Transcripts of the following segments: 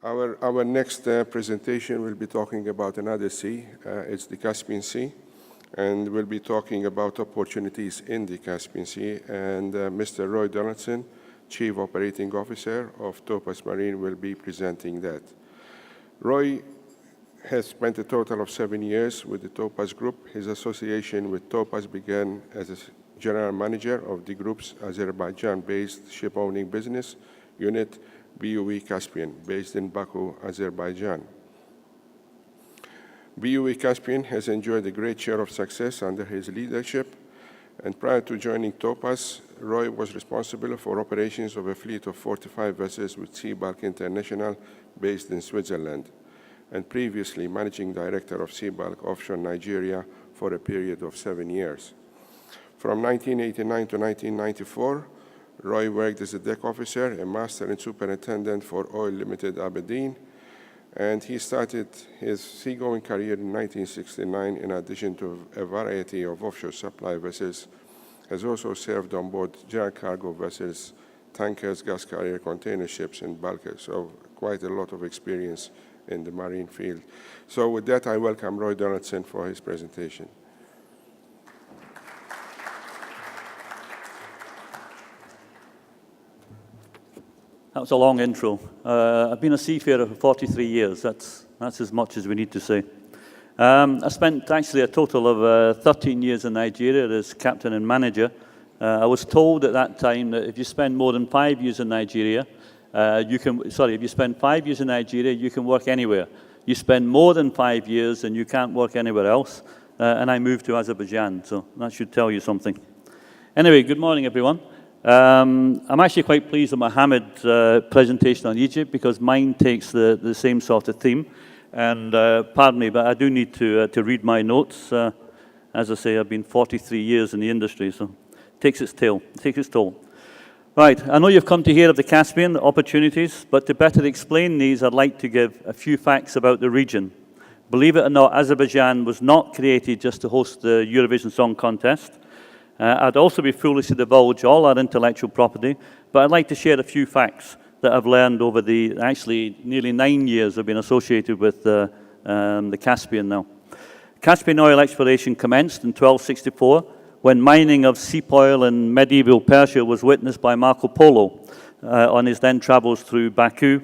Our next presentation will be talking about another sea. It's the Caspian Sea, and we'll be talking about opportunities in the Caspian Sea. And Mr. Roy Donaldson, Chief Operating Officer of Topaz Marine, will be presenting that. Roy has spent a total of 7 years with the Topaz Group. His association with Topaz began as a general manager of the group's Azerbaijan-based ship-owning business unit, BUE Caspian, based in Baku, Azerbaijan. BUE Caspian has enjoyed a great share of success under his leadership, and prior to joining Topaz, Roy was responsible for operations of a fleet of 45 vessels with Seabulk International, based in Switzerland, and previously managing director of Seabulk offshore Nigeria for a period of 7 years. From 1989 to 1994, Roy worked as a deck officer, a master and superintendent for Oil Limited Aberdeen, and he started his seagoing career in 1969 in addition to a variety of offshore supply vessels. Has also served on board general cargo vessels, tankers, gas carrier, container ships, and bulkers, so quite a lot of experience in the marine field. So with that, I welcome Roy Donaldson for his presentation. That was a long intro. I've been a seafarer for 43 years. That's as much as we need to say. I spent actually a total of 13 years in Nigeria as captain and manager. I was told at that time that if you spend more than 5 years in Nigeria, if you spend 5 years in Nigeria, you can work anywhere. You spend more than 5 years and you can't work anywhere else. And I moved to Azerbaijan, so that should tell you something. Anyway, good morning, everyone. I'm actually quite pleased with Mohammed's presentation on Egypt because mine takes the same sort of theme. And pardon me, but I do need to read my notes. As I say, I've been 43 years in the industry, so it takes its toll. Right, I know you've come to hear of the Caspian, the opportunities, but to better explain these, I'd like to give a few facts about the region. Believe it or not, Azerbaijan was not created just to host the Eurovision Song Contest. I'd also be foolish to divulge all our intellectual property, but I'd like to share a few facts that I've learned over the actually nearly 9 years I've been associated with the Caspian now. Caspian oil exploration commenced in 1264 when mining of seep oil in medieval Persia was witnessed by Marco Polo on his then travels through Baku,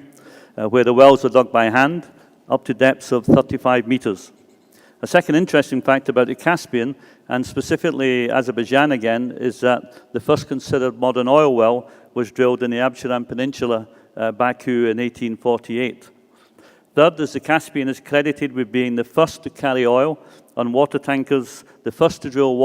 where the wells were dug by hand up to depths of 35 meters. A second interesting fact about the Caspian, and specifically Azerbaijan again, is that the first considered modern oil well was drilled in the Absheron Peninsula, Baku, in 1848. Third, as the Caspian is credited with being the first to carry oil on water tankers, the first to drill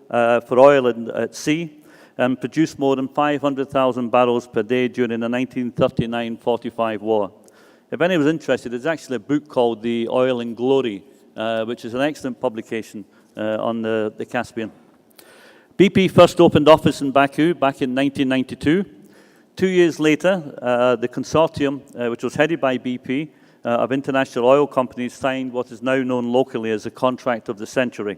for oil at sea, and produced more than 500,000 barrels per day during the 1939-45 war. If anyone's interested, there's actually a book called The Oil and Glory, which is an excellent publication on the Caspian. BP first opened office in Baku back in 1992. 2 years later, the consortium, which was headed by BP, of international oil companies, signed what is now known locally as the contract of the century.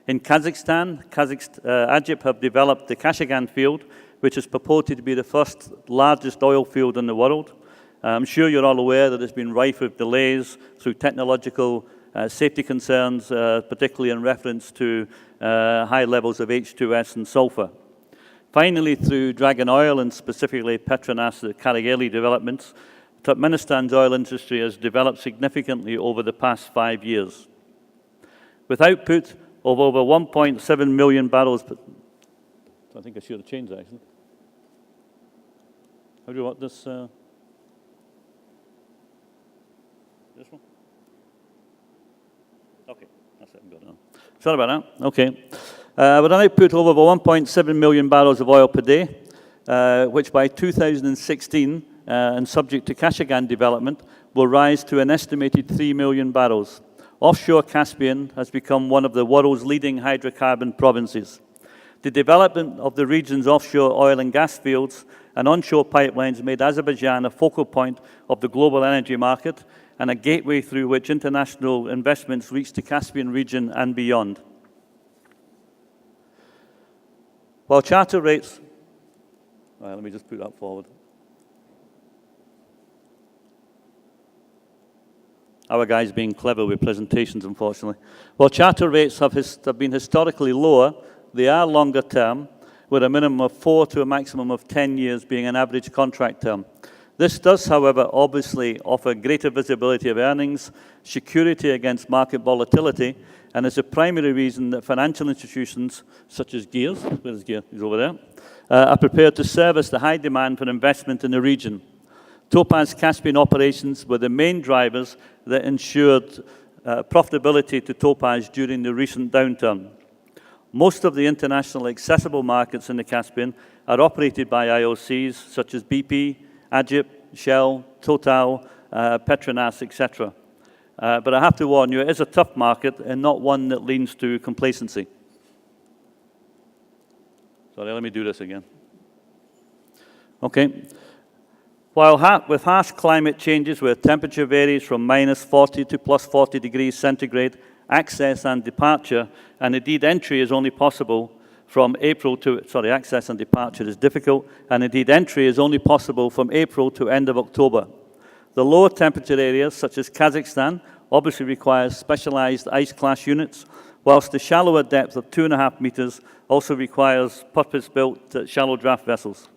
In Kazakhstan, Ajip have developed the Kashagan field, which is purported to be the first largest oil field in the world. I'm sure you're all aware that it's been rife with delays through technological safety concerns, particularly in reference to high levels of H2S and sulfur. Finally, through Dragon Oil and specifically Petronas, the Karageli developments, Turkmenistan's oil industry has developed significantly over the past 5 years. With output of over 1.7 million barrels per... I think I should have changed that, actually. How do you want this? This one? Okay, that's it, I'm good now. Sorry about that, okay. With an output of over 1.7 million barrels of oil per day, which by 2016, and subject to Kashagan development, will rise to an estimated 3 million barrels. Offshore Caspian has become one of the world's leading hydrocarbon provinces. The development of the region's offshore oil and gas fields and onshore pipelines made Azerbaijan a focal point of the global energy market and a gateway through which international investments reach the Caspian region and beyond. While charter rates... let me just put that forward. Our guys being clever with presentations, unfortunately. While charter rates have been historically lower, they are longer term, with a minimum of 4 to a maximum of 10 years being an average contract term. This does, however, obviously offer greater visibility of earnings, security against market volatility, and is a primary reason that financial institutions such as Gears, where's Gears? He's over there, are prepared to service the high demand for investment in the region. Topaz Caspian operations were the main drivers that ensured profitability to Topaz during the recent downturn. Most of the international accessible markets in the Caspian are operated by IOCs such as BP, Agip, Shell, Total, Petronas, etc. But I have to warn you, it is a tough market and not one that leans to complacency. Sorry, let me do this again. Okay. While with harsh climate changes where temperature varies from minus 40 to plus 40 degrees centigrade, access and departure, and indeed entry is only possible from April to, access and departure is difficult, and indeed entry is only possible from April to end of October. The lower temperature areas, such as Kazakhstan, obviously requires specialized ice class units, whilst the shallower depth of 2.5 meters also requires purpose-built shallow draft vessels.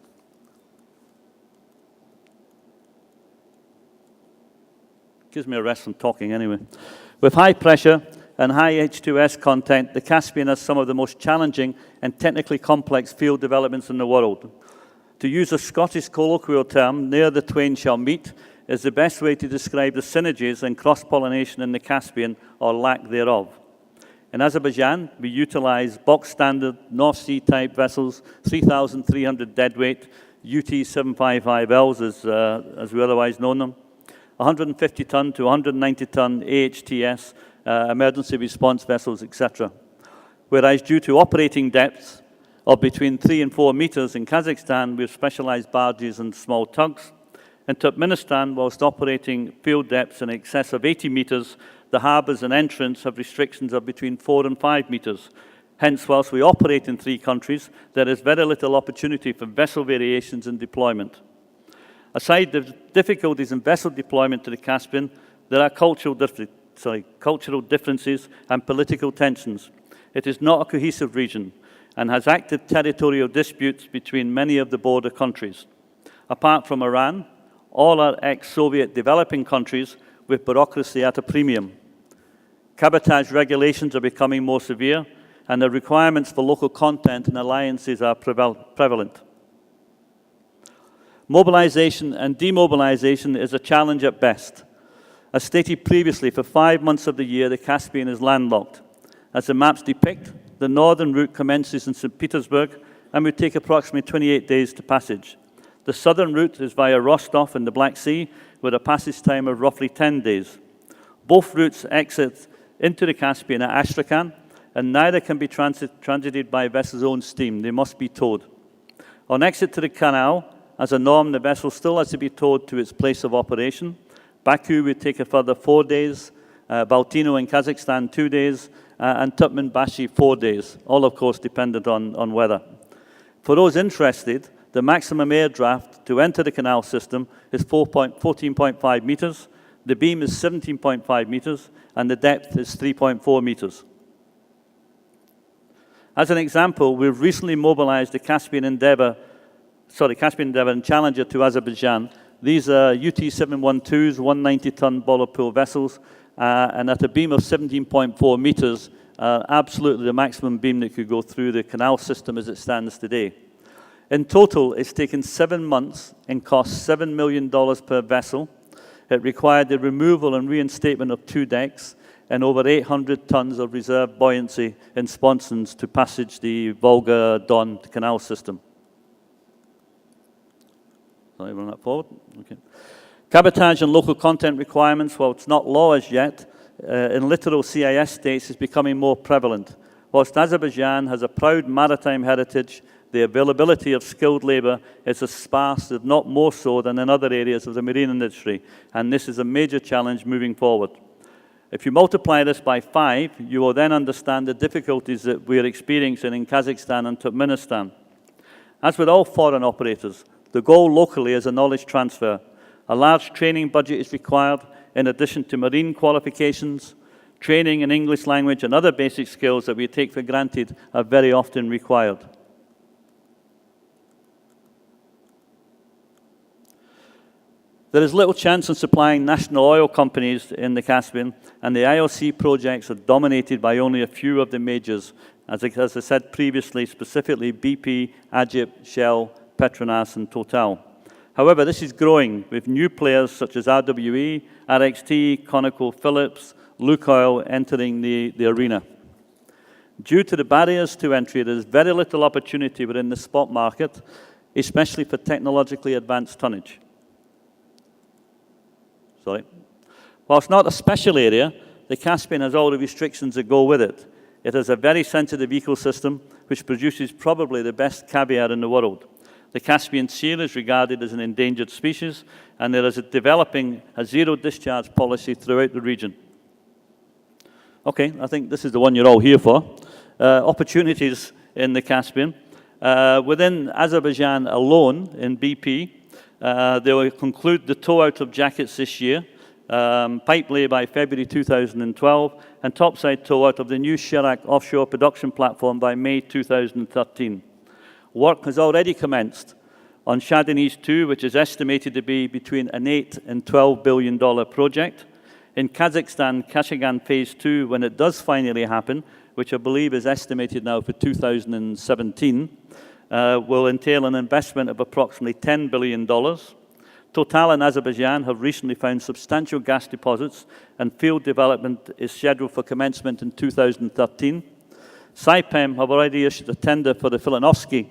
Gives me a rest from talking anyway. With high pressure and high H2S content, the Caspian has some of the most challenging and technically complex field developments in the world. To use a Scottish colloquial term, near the twain shall meet, is the best way to describe the synergies and cross-pollination in the Caspian, or lack thereof. In Azerbaijan, we utilize box-standard North Sea type vessels, 3,300 deadweight, UT755Ls as we otherwise know them, 150-ton to 190-ton AHTS, emergency response vessels, etc. Whereas due to operating depths of between 3 and 4 meters in Kazakhstan, we have specialized barges and small tugs. In Turkmenistan, whilst operating field depths in excess of 80 meters, the harbors and entrance have restrictions of between 4 and 5 meters. Hence, whilst we operate in 3 countries, there is very little opportunity for vessel variations in deployment. Aside the difficulties in vessel deployment to the Caspian, there are cultural differences and political tensions. It is not a cohesive region and has active territorial disputes between many of the border countries. Apart from Iran, all are ex-Soviet developing countries with bureaucracy at a premium. Cabotage regulations are becoming more severe, and the requirements for local content and alliances are prevalent. Mobilization and demobilization is a challenge at best. As stated previously, for 5 months of the year, the Caspian is landlocked. As the maps depict, the northern route commences in St. Petersburg and would take approximately 28 days to passage. The southern route is via Rostov in the Black Sea, with a passage time of roughly 10 days. Both routes exit into the Caspian at Astrakhan, and neither can be transited by vessels' own steam. They must be towed. On exit to the canal, as a norm, the vessel still has to be towed to its place of operation. Baku would take a further 4 days, Baltino in Kazakhstan 2 days, and Turkmenbashi 4 days, all of course dependent on weather. For those interested, the maximum air draft to enter the canal system is 14.5 meters, the beam is 17.5 meters, and the depth is 3.4 meters. As an example, we've recently mobilized the Caspian Endeavour and Challenger to Azerbaijan. These are UT712s, 190-ton bollard pull vessels, and at a beam of 17.4 meters, absolutely the maximum beam that could go through the canal system as it stands today. In total, it's taken 7 months and cost $7 million per vessel. It required the removal and reinstatement of 2 decks and over 800 tons of reserve buoyancy in sponsons to passage the Volga-Don canal system. I'll run that forward. Okay. Cabotage and local content requirements, while it's not law as yet, in littoral CIS states is becoming more prevalent. Whilst Azerbaijan has a proud maritime heritage, the availability of skilled labor is as sparse, if not more so, than in other areas of the marine industry, and this is a major challenge moving forward. If you multiply this by 5, you will then understand the difficulties that we are experiencing in Kazakhstan and Turkmenistan. As with all foreign operators, the goal locally is a knowledge transfer. A large training budget is required, in addition to marine qualifications, training in English language and other basic skills that we take for granted are very often required. There is little chance in supplying national oil companies in the Caspian, and the IOC projects are dominated by only a few of the majors, as I said previously, specifically BP, Agip, Shell, Petronas, and Total. However, this is growing with new players such as RWE, RXT, ConocoPhillips, Lukoil entering the arena. Due to the barriers to entry, there is very little opportunity within the spot market, especially for technologically advanced tonnage. Whilst not a special area, the Caspian has all the restrictions that go with it. It has a very sensitive ecosystem, which produces probably the best caviar in the world. The Caspian seal is regarded as an endangered species, and there is developing a zero-discharge policy throughout the region. Okay, I think this is the one you're all here for. Opportunities in the Caspian. Within Azerbaijan alone, in BP, they will conclude the tow-out of jackets this year, pipe lay by February 2012, and topside tow-out of the new Shirak offshore production platform by May 2013. Work has already commenced on Shah Deniz 2, which is estimated to be between an $8 and $12 billion project. In Kazakhstan, Kashagan Phase 2, when it does finally happen, which I believe is estimated now for 2017, will entail an investment of approximately $10 billion. Total and Azerbaijan have recently found substantial gas deposits, and field development is scheduled for commencement in 2013. Saipem have already issued a tender for the Filanovsky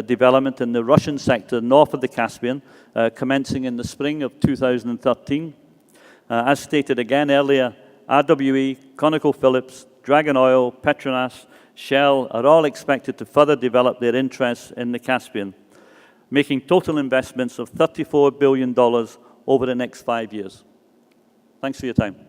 development in the Russian sector north of the Caspian, commencing in the spring of 2013. As stated again earlier, RWE, ConocoPhillips, Dragon Oil, Petronas, Shell are all expected to further develop their interests in the Caspian, making total investments of $34 billion over the next 5 years. Thanks for your time.